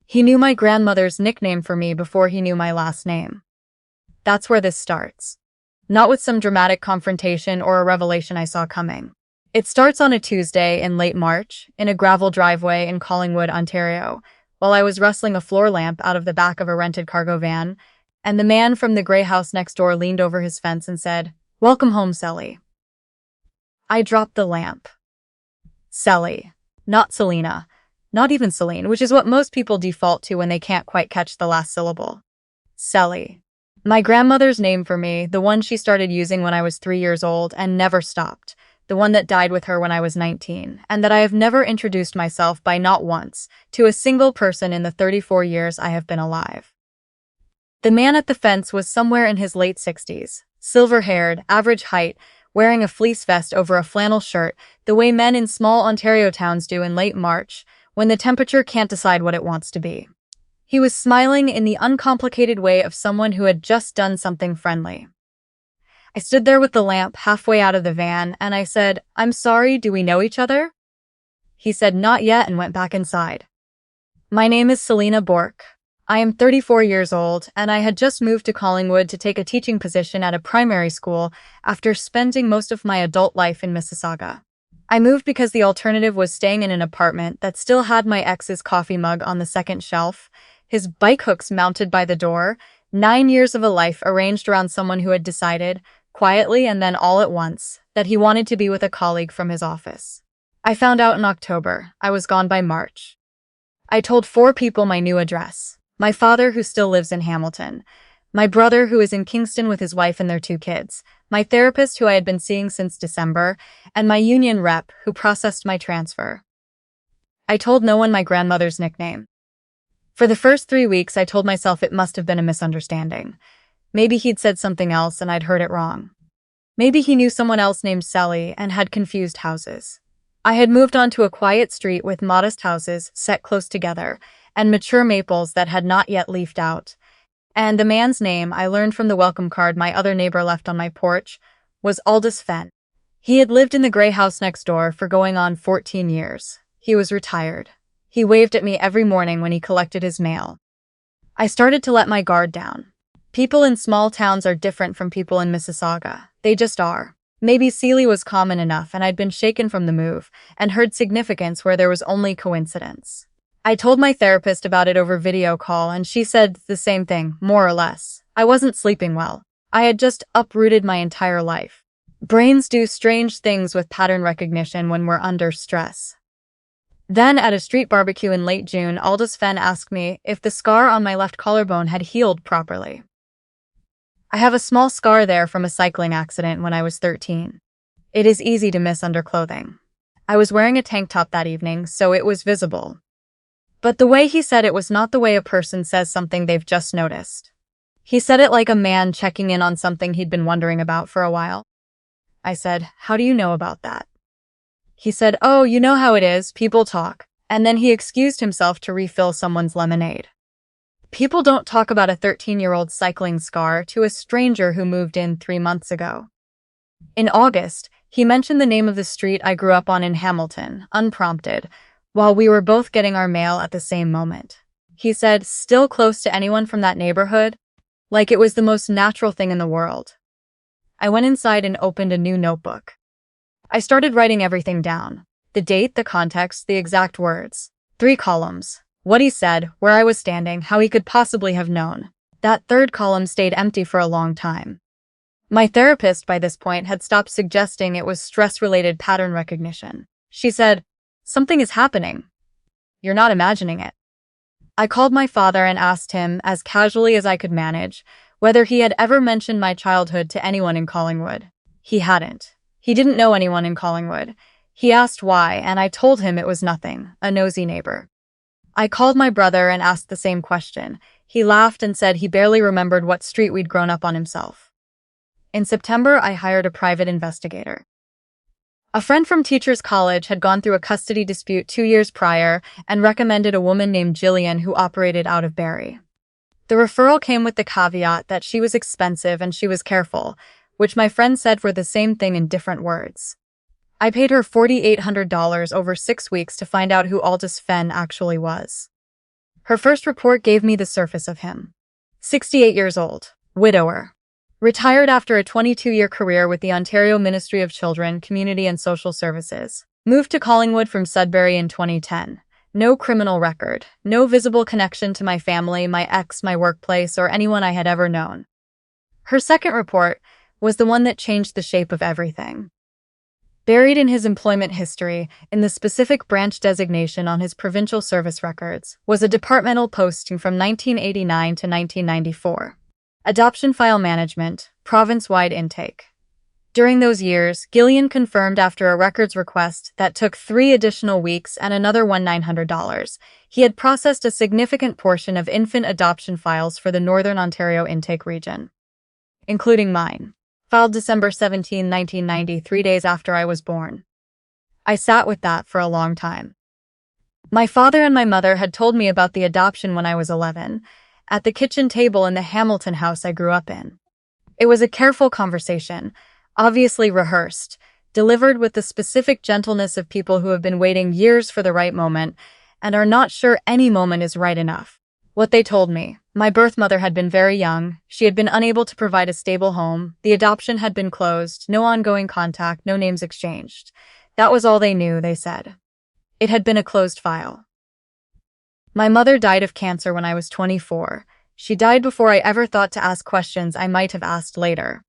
He knew my grandmother's nickname for me before he knew my last name. That's where this starts. Not with some dramatic confrontation or a revelation I saw coming. It starts on a Tuesday in late March, in a gravel driveway in Collingwood, Ontario, while I was wrestling a floor lamp out of the back of a rented cargo van, and the man from the grey house next door leaned over his fence and said, "Welcome home, Celly." I dropped the lamp. Celly. Not Celina. Not even Celine, which is what most people default to when they can't quite catch the last syllable. Celly. My grandmother's name for me, the one she started using when I was 3 years old and never stopped, the one that died with her when I was 19, and that I have never introduced myself by not once to a single person in the 34 years I have been alive. The man at the fence was somewhere in his late 60s, silver-haired, average height, wearing a fleece vest over a flannel shirt, the way men in small Ontario towns do in late March, when the temperature can't decide what it wants to be. He was smiling in the uncomplicated way of someone who had just done something friendly. I stood there with the lamp halfway out of the van, and I said, "I'm sorry, do we know each other?" He said, "Not yet," and went back inside. My name is Celina Bork. I am 34 years old, and I had just moved to Collingwood to take a teaching position at a primary school after spending most of my adult life in Mississauga. I moved because the alternative was staying in an apartment that still had my ex's coffee mug on the second shelf, his bike hooks mounted by the door, 9 years of a life arranged around someone who had decided, quietly and then all at once, that he wanted to be with a colleague from his office. I found out in October. I was gone by March. I told 4 people my new address. My father, who still lives in Hamilton. My brother, who is in Kingston with his wife and their 2 kids. My therapist, who I had been seeing since December. And my union rep, who processed my transfer. I told no one my grandmother's nickname. For the first 3 weeks, I told myself it must have been a misunderstanding. Maybe he'd said something else and I'd heard it wrong. Maybe he knew someone else named Celly and had confused houses. I had moved onto a quiet street with modest houses set close together and mature maples that had not yet leafed out. And the man's name, I learned from the welcome card my other neighbor left on my porch, was Aldous Fenn. He had lived in the grey house next door for going on 14 years. He was retired. He waved at me every morning when he collected his mail. I started to let my guard down. People in small towns are different from people in Mississauga. They just are. Maybe Sealy was common enough and I'd been shaken from the move and heard significance where there was only coincidence. I told my therapist about it over video call and she said the same thing, more or less. I wasn't sleeping well. I had just uprooted my entire life. Brains do strange things with pattern recognition when we're under stress. Then, at a street barbecue in late June, Aldous Fenn asked me if the scar on my left collarbone had healed properly. I have a small scar there from a cycling accident when I was 13. It is easy to miss under clothing. I was wearing a tank top that evening, so it was visible. But the way he said it was not the way a person says something they've just noticed. He said it like a man checking in on something he'd been wondering about for a while. I said, "How do you know about that?" He said, "Oh, you know how it is, people talk," and then he excused himself to refill someone's lemonade. People don't talk about a 13-year-old cycling scar to a stranger who moved in 3 months ago. In August, he mentioned the name of the street I grew up on in Hamilton, unprompted, while we were both getting our mail at the same moment. He said, "Still close to anyone from that neighborhood?" Like it was the most natural thing in the world. I went inside and opened a new notebook. I started writing everything down. The date, the context, the exact words. 3 columns. What he said, where I was standing, how he could possibly have known. That 3rd column stayed empty for a long time. My therapist, by this point, had stopped suggesting it was stress-related pattern recognition. She said, "Something is happening. You're not imagining it." I called my father and asked him, as casually as I could manage, whether he had ever mentioned my childhood to anyone in Collingwood. He hadn't. He didn't know anyone in Collingwood. He asked why, and I told him it was nothing, a nosy neighbor. I called my brother and asked the same question. He laughed and said he barely remembered what street we'd grown up on himself. In September, I hired a private investigator. A friend from Teachers College had gone through a custody dispute 2 years prior and recommended a woman named Jillian who operated out of Barrie. The referral came with the caveat that she was expensive and she was careful, which my friend said were the same thing in different words. I paid her $4,800 over 6 weeks to find out who Aldous Fenn actually was. Her first report gave me the surface of him. 68 years old, widower. Retired after a 22-year career with the Ontario Ministry of Children, Community and Social Services. Moved to Collingwood from Sudbury in 2010. No criminal record, no visible connection to my family, my ex, my workplace, or anyone I had ever known. Her second report was the one that changed the shape of everything. Buried in his employment history, in the specific branch designation on his provincial service records, was a departmental posting from 1989 to 1994. Adoption file management, province-wide intake. During those years, Gillian confirmed after a records request that took 3 additional weeks and another $1,900, he had processed a significant portion of infant adoption files for the Northern Ontario intake region, including mine. Filed December 17, 1990, 3 days after I was born. I sat with that for a long time. My father and my mother had told me about the adoption when I was 11, at the kitchen table in the Hamilton house I grew up in. It was a careful conversation, obviously rehearsed, delivered with the specific gentleness of people who have been waiting years for the right moment and are not sure any moment is right enough. What they told me: my birth mother had been very young, she had been unable to provide a stable home, the adoption had been closed, no ongoing contact, no names exchanged. That was all they knew, they said. It had been a closed file. My mother died of cancer when I was 24. She died before I ever thought to ask questions I might have asked later.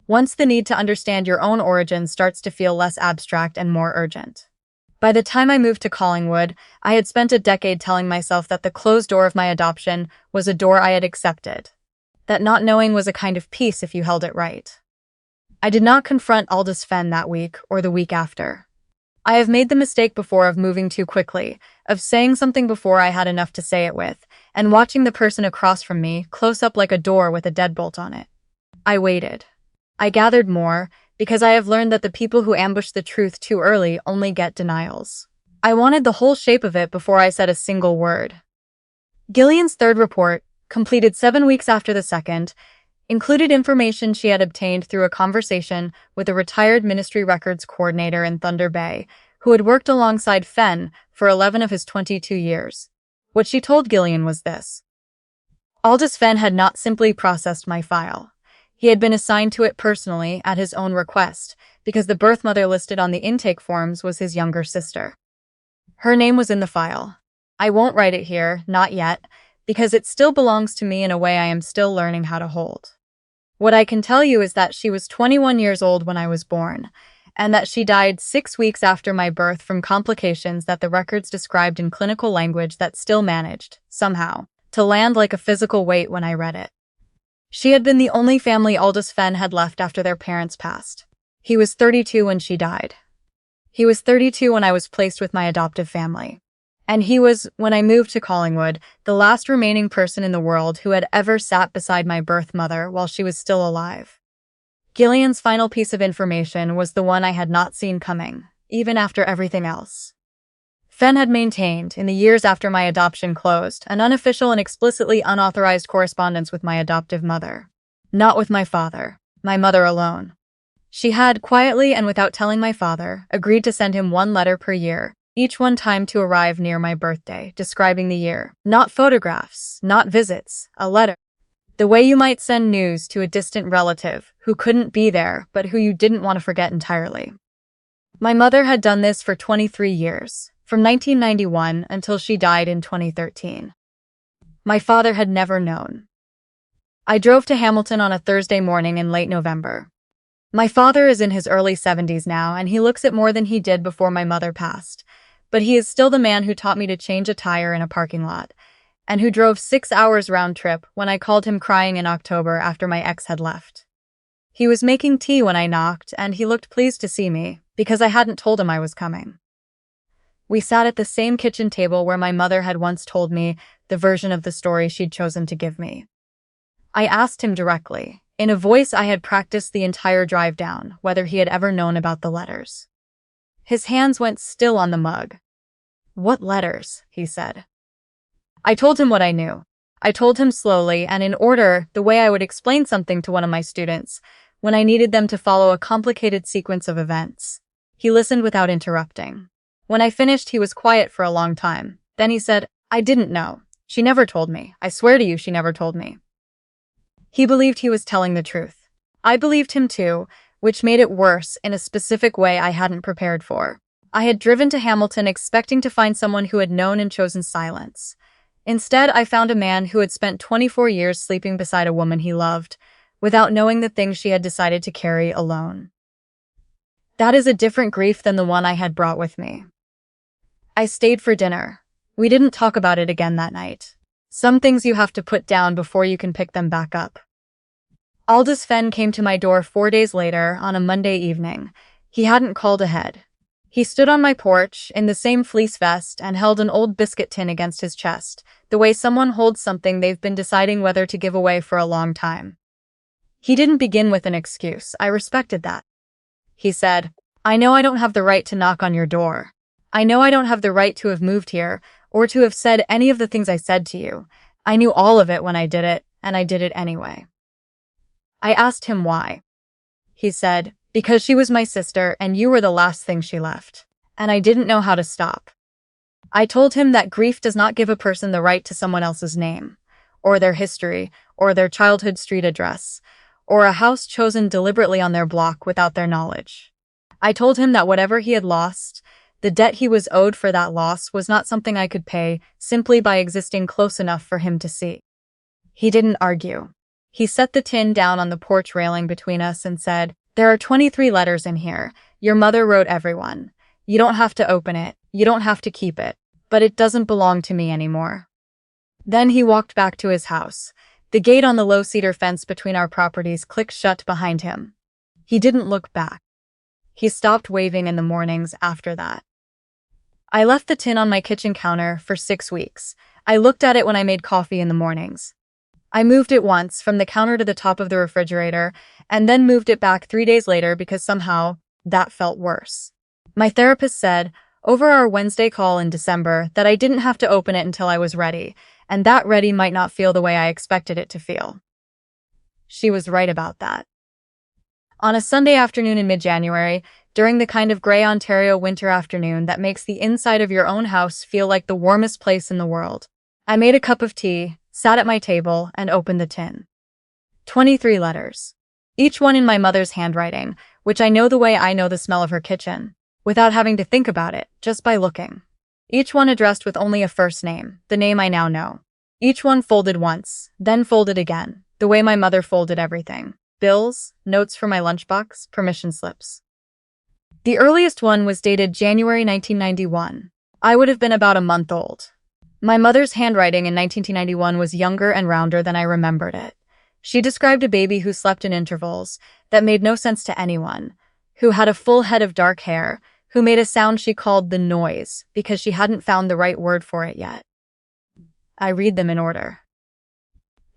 Once the need to understand your own origins starts to feel less abstract and more urgent. By the time I moved to Collingwood, I had spent a decade telling myself that the closed door of my adoption was a door I had accepted. That not knowing was a kind of peace if you held it right. I did not confront Aldous Fenn that week or the week after. I have made the mistake before of moving too quickly, of saying something before I had enough to say it with, and watching the person across from me close up like a door with a deadbolt on it. I waited. I gathered more, because I have learned that the people who ambush the truth too early only get denials. I wanted the whole shape of it before I said a single word. Gillian's third report, completed 7 weeks after the second, included information she had obtained through a conversation with a retired ministry records coordinator in Thunder Bay, who had worked alongside Fenn for 11 of his 22 years. What she told Gillian was this: Aldous Fenn had not simply processed my file. He had been assigned to it personally at his own request, because the birth mother listed on the intake forms was his younger sister. Her name was in the file. I won't write it here, not yet, because it still belongs to me in a way I am still learning how to hold. What I can tell you is that she was 21 years old when I was born, and that she died 6 weeks after my birth from complications that the records described in clinical language that still managed, somehow, to land like a physical weight when I read it. She had been the only family Aldous Fenn had left after their parents passed. He was 32 when she died. He was 32 when I was placed with my adoptive family. And he was, when I moved to Collingwood, the last remaining person in the world who had ever sat beside my birth mother while she was still alive. Gillian's final piece of information was the one I had not seen coming, even after everything else. Fenn had maintained, in the years after my adoption closed, an unofficial and explicitly unauthorized correspondence with my adoptive mother. Not with my father, my mother alone. She had, quietly and without telling my father, agreed to send him 1 letter per year, each one timed to arrive near my birthday, describing the year. Not photographs, not visits, a letter. The way you might send news to a distant relative who couldn't be there but who you didn't want to forget entirely. My mother had done this for 23 years. From 1991 until she died in 2013. My father had never known. I drove to Hamilton on a Thursday morning in late November. My father is in his early 70s now, and he looks at more than he did before my mother passed, but he is still the man who taught me to change a tire in a parking lot, and who drove 6 hours round trip when I called him crying in October after my ex had left. He was making tea when I knocked, and he looked pleased to see me, because I hadn't told him I was coming. We sat at the same kitchen table where my mother had once told me the version of the story she'd chosen to give me. I asked him directly, in a voice I had practiced the entire drive down, whether he had ever known about the letters. His hands went still on the mug. "What letters?" he said. I told him what I knew. I told him slowly and in order, the way I would explain something to one of my students, when I needed them to follow a complicated sequence of events. He listened without interrupting. When I finished, he was quiet for a long time. Then he said, "I didn't know. She never told me. I swear to you, she never told me. He believed he was telling the truth. I believed him too, which made it worse in a specific way I hadn't prepared for. I had driven to Hamilton expecting to find someone who had known and chosen silence. Instead, I found a man who had spent 24 years sleeping beside a woman he loved, without knowing the things she had decided to carry alone. That is a different grief than the one I had brought with me. I stayed for dinner. We didn't talk about it again that night. Some things you have to put down before you can pick them back up. Aldous Fenn came to my door 4 days later on a Monday evening. He hadn't called ahead. He stood on my porch in the same fleece vest and held an old biscuit tin against his chest, the way someone holds something they've been deciding whether to give away for a long time. He didn't begin with an excuse. I respected that. He said, "I know I don't have the right to knock on your door. I know I don't have the right to have moved here, or to have said any of the things I said to you. I knew all of it when I did it, and I did it anyway." I asked him why. He said, "Because she was my sister, and you were the last thing she left. And I didn't know how to stop." I told him that grief does not give a person the right to someone else's name, or their history, or their childhood street address, or a house chosen deliberately on their block without their knowledge. I told him that whatever he had lost, the debt he was owed for that loss, was not something I could pay simply by existing close enough for him to see. He didn't argue. He set the tin down on the porch railing between us and said, "There are 23 letters in here. Your mother wrote everyone. You don't have to open it. You don't have to keep it. But it doesn't belong to me anymore." Then he walked back to his house. The gate on the low cedar fence between our properties clicked shut behind him. He didn't look back. He stopped waving in the mornings after that. I left the tin on my kitchen counter for 6 weeks. I looked at it when I made coffee in the mornings. I moved it once from the counter to the top of the refrigerator, and then moved it back 3 days later because somehow that felt worse. My therapist said, over our Wednesday call in December, that I didn't have to open it until I was ready, and that ready might not feel the way I expected it to feel. She was right about that. On a Sunday afternoon in mid-January, during the kind of gray Ontario winter afternoon that makes the inside of your own house feel like the warmest place in the world, I made a cup of tea, sat at my table, and opened the tin. 23 letters. Each one in my mother's handwriting, which I know the way I know the smell of her kitchen, without having to think about it, just by looking. Each one addressed with only a first name, the name I now know. Each one folded once, then folded again, the way my mother folded everything. Bills, notes for my lunchbox, permission slips. The earliest one was dated January 1991. I would have been about a month old. My mother's handwriting in 1991 was younger and rounder than I remembered it. She described a baby who slept in intervals, that made no sense to anyone, who had a full head of dark hair, who made a sound she called the noise because she hadn't found the right word for it yet. I read them in order.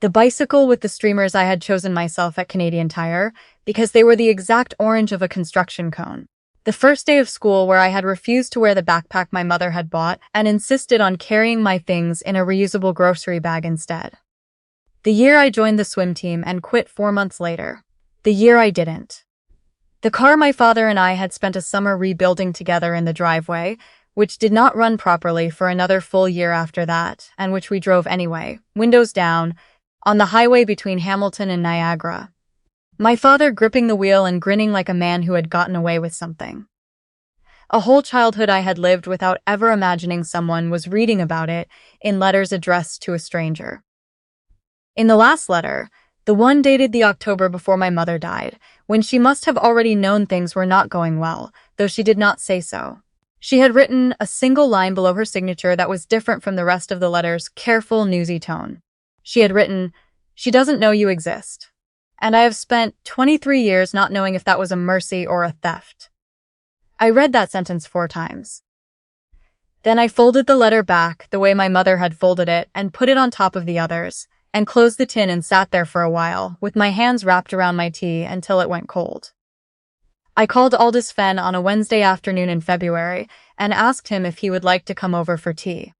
The bicycle with the streamers I had chosen myself at Canadian Tire because they were the exact orange of a construction cone. The first day of school where I had refused to wear the backpack my mother had bought and insisted on carrying my things in a reusable grocery bag instead. The year I joined the swim team and quit 4 months later. The year I didn't. The car my father and I had spent a summer rebuilding together in the driveway, which did not run properly for another full year after that, and which we drove anyway, windows down, on the highway between Hamilton and Niagara. My father gripping the wheel and grinning like a man who had gotten away with something. A whole childhood I had lived without ever imagining someone was reading about it in letters addressed to a stranger. In the last letter, the one dated the October before my mother died, when she must have already known things were not going well, though she did not say so. She had written a single line below her signature that was different from the rest of the letter's careful, newsy tone. She had written, "She doesn't know you exist." And I have spent 23 years not knowing if that was a mercy or a theft. I read that sentence 4 times. Then I folded the letter back the way my mother had folded it and put it on top of the others, and closed the tin and sat there for a while, with my hands wrapped around my tea until it went cold. I called Aldous Fenn on a Wednesday afternoon in February and asked him if he would like to come over for tea.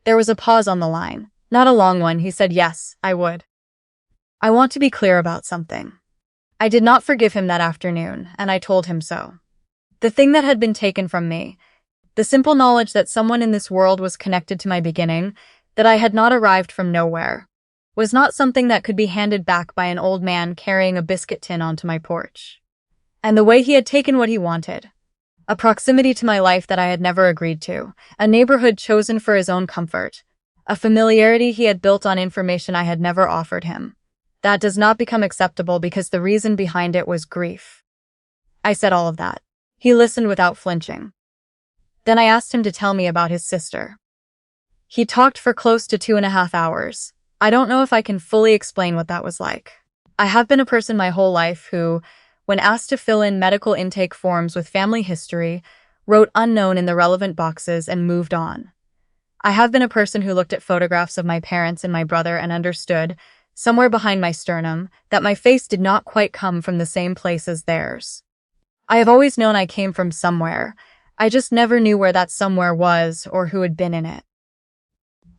There was a pause on the line. Not a long one. He said yes, I would. I want to be clear about something. I did not forgive him that afternoon, and I told him so. The thing that had been taken from me, the simple knowledge that someone in this world was connected to my beginning, that I had not arrived from nowhere, was not something that could be handed back by an old man carrying a biscuit tin onto my porch. And the way he had taken what he wanted, a proximity to my life that I had never agreed to, a neighborhood chosen for his own comfort, a familiarity he had built on information I had never offered him. That does not become acceptable because the reason behind it was grief. I said all of that. He listened without flinching. Then I asked him to tell me about his sister. He talked for close to 2.5 hours. I don't know if I can fully explain what that was like. I have been a person my whole life who, when asked to fill in medical intake forms with family history, wrote unknown in the relevant boxes and moved on. I have been a person who looked at photographs of my parents and my brother and understood, somewhere behind my sternum, that my face did not quite come from the same place as theirs. I have always known I came from somewhere. I just never knew where that somewhere was or who had been in it.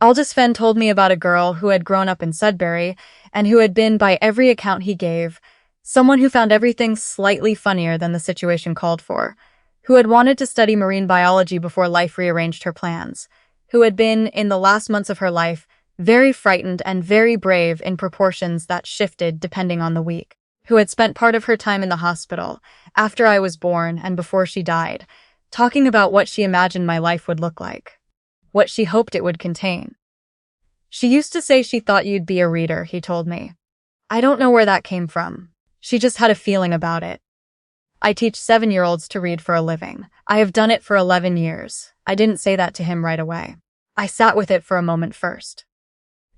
Aldous Fenn told me about a girl who had grown up in Sudbury and who had been, by every account he gave, someone who found everything slightly funnier than the situation called for, who had wanted to study marine biology before life rearranged her plans, who had been, in the last months of her life, very frightened and very brave in proportions that shifted depending on the week, who had spent part of her time in the hospital, after I was born and before she died, talking about what she imagined my life would look like, what she hoped it would contain. She used to say she thought you'd be a reader, he told me. I don't know where that came from. She just had a feeling about it. I teach 7-year-olds to read for a living. I have done it for 11 years. I didn't say that to him right away. I sat with it for a moment first.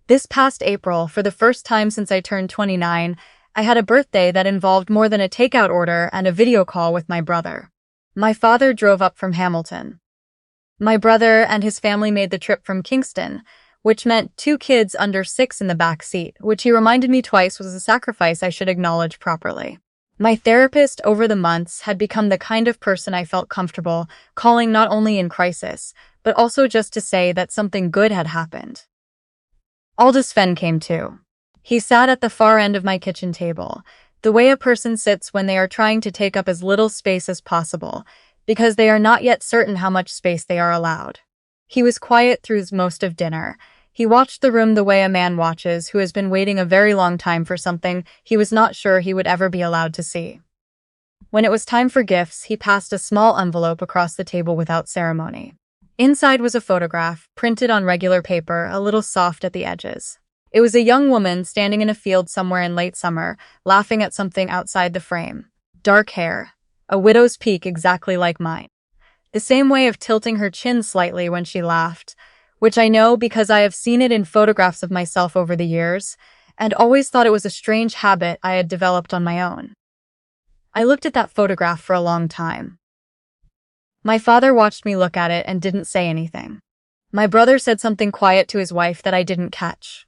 This past April, for the first time since I turned 29, I had a birthday that involved more than a takeout order and a video call with my brother. My father drove up from Hamilton. My brother and his family made the trip from Kingston, which meant 2 kids under 6 in the back seat, which he reminded me twice was a sacrifice I should acknowledge properly. My therapist over the months had become the kind of person I felt comfortable calling not only in crisis, but also just to say that something good had happened. Aldous Fenn came too. He sat at the far end of my kitchen table, the way a person sits when they are trying to take up as little space as possible, because they are not yet certain how much space they are allowed. He was quiet through most of dinner. He watched the room the way a man watches who has been waiting a very long time for something he was not sure he would ever be allowed to see. When it was time for gifts, he passed a small envelope across the table without ceremony. Inside was a photograph, printed on regular paper, a little soft at the edges. It was a young woman standing in a field somewhere in late summer, laughing at something outside the frame. Dark hair, a widow's peak exactly like mine. The same way of tilting her chin slightly when she laughed, which I know because I have seen it in photographs of myself over the years, and always thought it was a strange habit I had developed on my own. I looked at that photograph for a long time. My father watched me look at it and didn't say anything. My brother said something quiet to his wife that I didn't catch.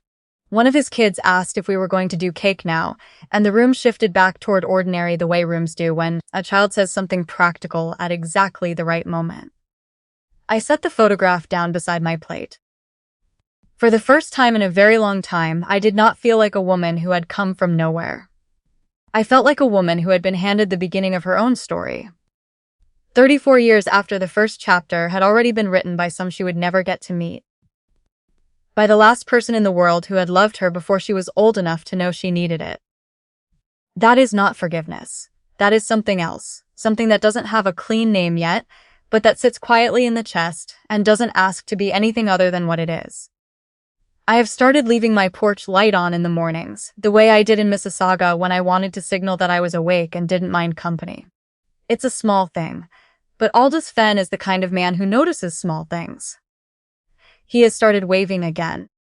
One of his kids asked if we were going to do cake now, and the room shifted back toward ordinary the way rooms do when a child says something practical at exactly the right moment. I set the photograph down beside my plate. For the first time in a very long time, I did not feel like a woman who had come from nowhere. I felt like a woman who had been handed the beginning of her own story. 34 years after the first chapter had already been written by some she would never get to meet. By the last person in the world who had loved her before she was old enough to know she needed it. That is not forgiveness. That is something else, something that doesn't have a clean name yet, but that sits quietly in the chest and doesn't ask to be anything other than what it is. I have started leaving my porch light on in the mornings, the way I did in Mississauga when I wanted to signal that I was awake and didn't mind company. It's a small thing, but Aldous Fenn is the kind of man who notices small things. He has started waving again.